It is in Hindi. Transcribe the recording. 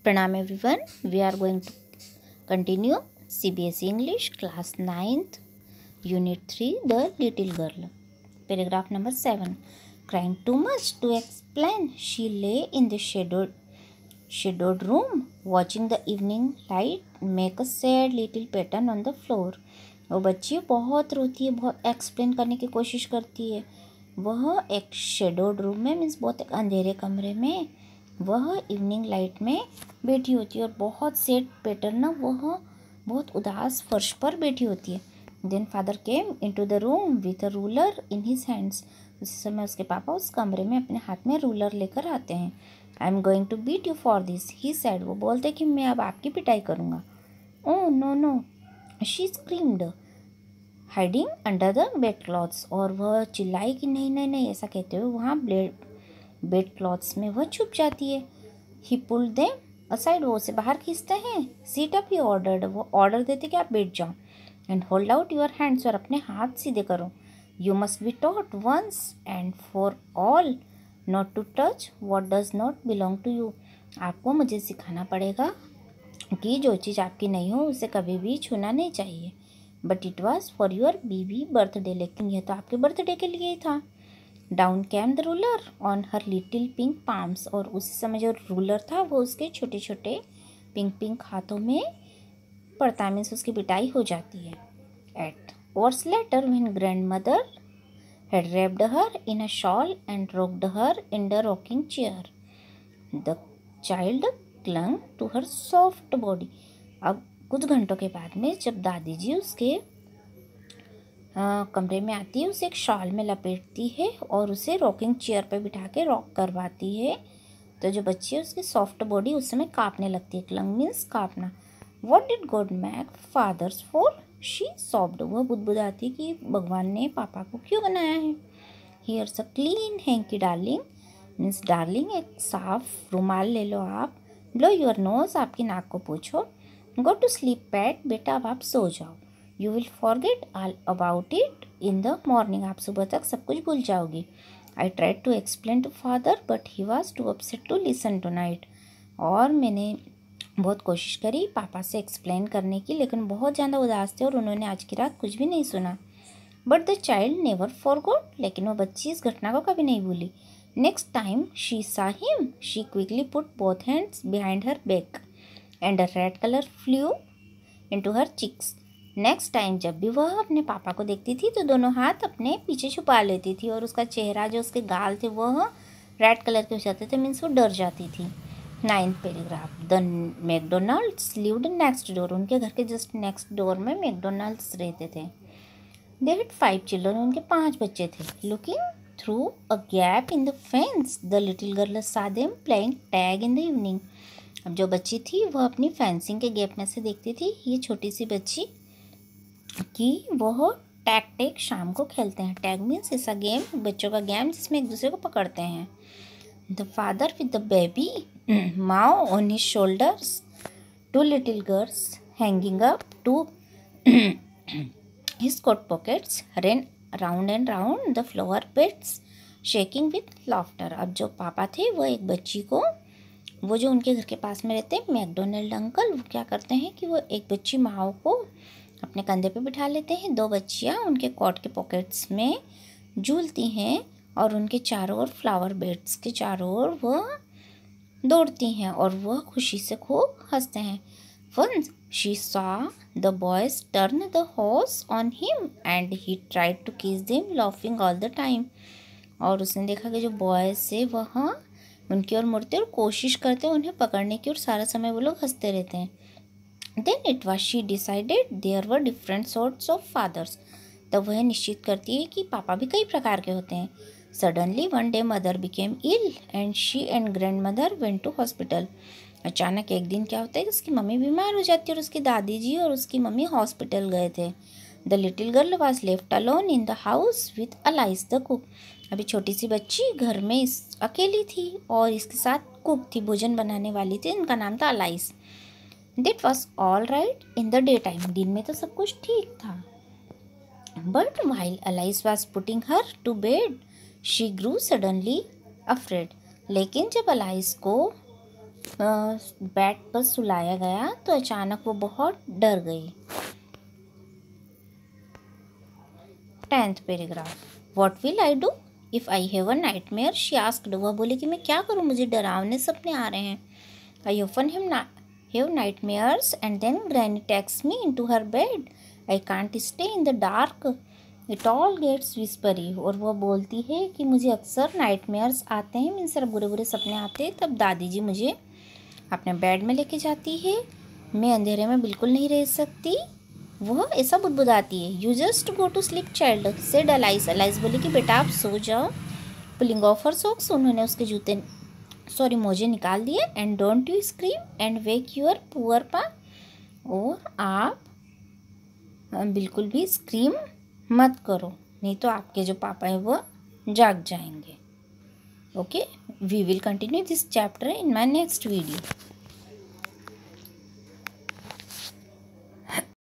Pranam everyone. We are going to continue CBSE English class 9th Unit 3 The Little Girl. Paragraph number 7. Crying too much to explain, she lay in the shadowed room watching the evening light make a sad little pattern on the floor. वो बच्ची बहुत रोती है, बहुत एक्सप्लेन करने की कोशिश करती है। वह एक शेडोड रूम में मीन्स बहुत एक अंधेरे कमरे में वह इवनिंग लाइट में बैठी होती है और बहुत सेड पैटर्न ना वह बहुत उदास फर्श पर बैठी होती है। Then father came into the room with a ruler in his hands. उसी समय उसके पापा उस कमरे में अपने हाथ में रूलर लेकर आते हैं। I am going to beat you for this he said. वो बोलते कि मैं अब आपकी पिटाई करूँगा। Oh no no she screamed hiding under the bed clothes. और वह चिल्लाई कि नहीं नहीं नहीं, ऐसा कहते हुए वहाँ बेड क्लॉथ्स में वह छुप जाती है। He pulled them aside. वो उसे बाहर खींचते हैं। Sit up he ordered. वो ऑर्डर देते कि आप बैठ जाओ। And hold out your hands. और अपने हाथ सीधे करो। You must be taught once and for all not to touch what does not belong to you. आपको मुझे सिखाना पड़ेगा कि जो चीज़ आपकी नहीं हो उसे कभी भी छूना नहीं चाहिए। But it was for your baby birthday. लेकिन यह तो आपके बर्थडे के लिए ही था। Down came the ruler on her little pink palms. और उसी समय जो रूलर था वो उसके छोटे छोटे पिंक पिंक हाथों में पड़ता है, मीन्स उसकी पिटाई हो जाती है। Eight hours later when grandmother had wrapped her in a shawl and rocked her in the rocking chair, the child clung to her soft body. अब कुछ घंटों के बाद में जब दादी जी उसके कमरे में आती है, उसे एक शॉल में लपेटती है और उसे रॉकिंग चेयर पे बिठा के रॉक करवाती है, तो जो बच्ची है उसकी सॉफ्ट बॉडी उस समय काँपने लगती है। क्लंग मीन्स काँपना। What did God make fathers for she sobbed. वह बुदबुदाती कि भगवान ने पापा को क्यों बनाया है। Here's a clean hanky darling means darling एक साफ रुमाल ले लो आप। ब्लो योर नोज आपकी नाक को पोछो। गो टू स्लीप पैट बेटा अब आप सो जाओ। You will forget all about it in the morning. आप सुबह तक सब कुछ भूल जाओगी। I tried to explain to father but he was too upset to listen tonight. और मैंने बहुत कोशिश करी पापा से एक्सप्लेन करने की, लेकिन बहुत ज़्यादा उदास थे और उन्होंने आज की रात कुछ भी नहीं सुना। But the child never forgot. लेकिन वो बच्ची इस घटना को कभी नहीं भूली। Next time she saw him she quickly put both hands behind her back and a red colour flew into her cheeks. Next time जब भी वह अपने पापा को देखती थी तो दोनों हाथ अपने पीछे छुपा लेती थी और उसका चेहरा जो उसके गाल थे वह रेड कलर के हो जाते थे, मीन्स वो डर जाती थी। 9th paragraph. The McDonalds lived next door. उनके घर के जस्ट नेक्स्ट डोर में मैकडोनल्ड्स रहते थे। They had 5 children. उनके 5 बच्चे थे। Looking through a gap in the fence the little girl saw them playing tag in the evening. अब जो बच्ची थी वह अपनी फेंसिंग के गैप में से देखती थी ये छोटी सी बच्ची कि वह टैग शाम को खेलते हैं। टैग मीन्स ऐसा गेम, बच्चों का गेम जिसमें एक दूसरे को पकड़ते हैं। The father with the baby Mao on his shoulders, 2 little girls hanging up to his coat pockets ran round and round the floor beds shaking with laughter. अब जो पापा थे वह एक बच्ची को, वो जो उनके घर के पास में रहते हैं मैकडोनल्ड अंकल, वो क्या करते हैं कि वो एक बच्ची माओ को अपने कंधे पे बिठा लेते हैं। 2 बच्चियाँ उनके कोट के पॉकेट्स में झूलती हैं और उनके चारों ओर फ्लावर बेड्स के चारों ओर वह दौड़ती हैं और वह खुशी से खूब हंसते हैं। Once she saw the boys turn the horse on him and he tried to kiss them laughing all the time. और उसने देखा कि जो बॉयज़ से वह उनकी ओर मुड़ते और कोशिश करते हैं उन्हें पकड़ने की और सारा समय वो लोग हंसते रहते हैं। Then it was she decided there were different sorts of fathers. तब वह निश्चित करती है कि पापा भी कई प्रकार के होते हैं। Suddenly one day mother became ill and she and grandmother went to hospital. अचानक एक दिन क्या होता है कि उसकी मम्मी बीमार हो जाती है और उसकी दादी जी और उसकी मम्मी हॉस्पिटल गए थे। The little girl was left alone in the house with Alice the cook. अभी छोटी सी बच्ची घर में अकेली थी और इसके साथ कुक थी, भोजन बनाने वाली थी, इनका नाम था Alice. That was all right in the day time. दिन में तो सब कुछ ठीक था। But while Alice was putting her to bed she grew suddenly afraid. लेकिन जब अलाइस को बेड पर सुलाया गया तो अचानक वो बहुत डर गई। 10th paragraph, what will I do if I have a nightmare, she asked. वह बोले कि मैं क्या करूँ, मुझे डरावने सपने आ रहे हैं। I often have nightmares and then granny takes me into her bed, I can't stay in the dark, it all gets whispery. और वह बोलती है कि मुझे अक्सर नाइटमेयर्स आते हैं, मीन्स बुरे बुरे सपने आते हैं, तब दादी जी मुझे अपने बेड में लेके जाती है, मैं अंधेरे में बिल्कुल नहीं रह सकती। वह ऐसा बुदबुदाती है। You just go to sleep child said Alice. Alice बोली कि बेटा आप सो जाओ। पुलिंग ऑफ हर सॉक्स, उन्होंने उसके जूते मोजे निकाल दिए। And don't you scream and wake your poor pa, और आप बिल्कुल भी स्क्रीम मत करो, नहीं तो आपके जो पापा है वो जाग जाएंगे। Okay, we will continue this chapter in my next video.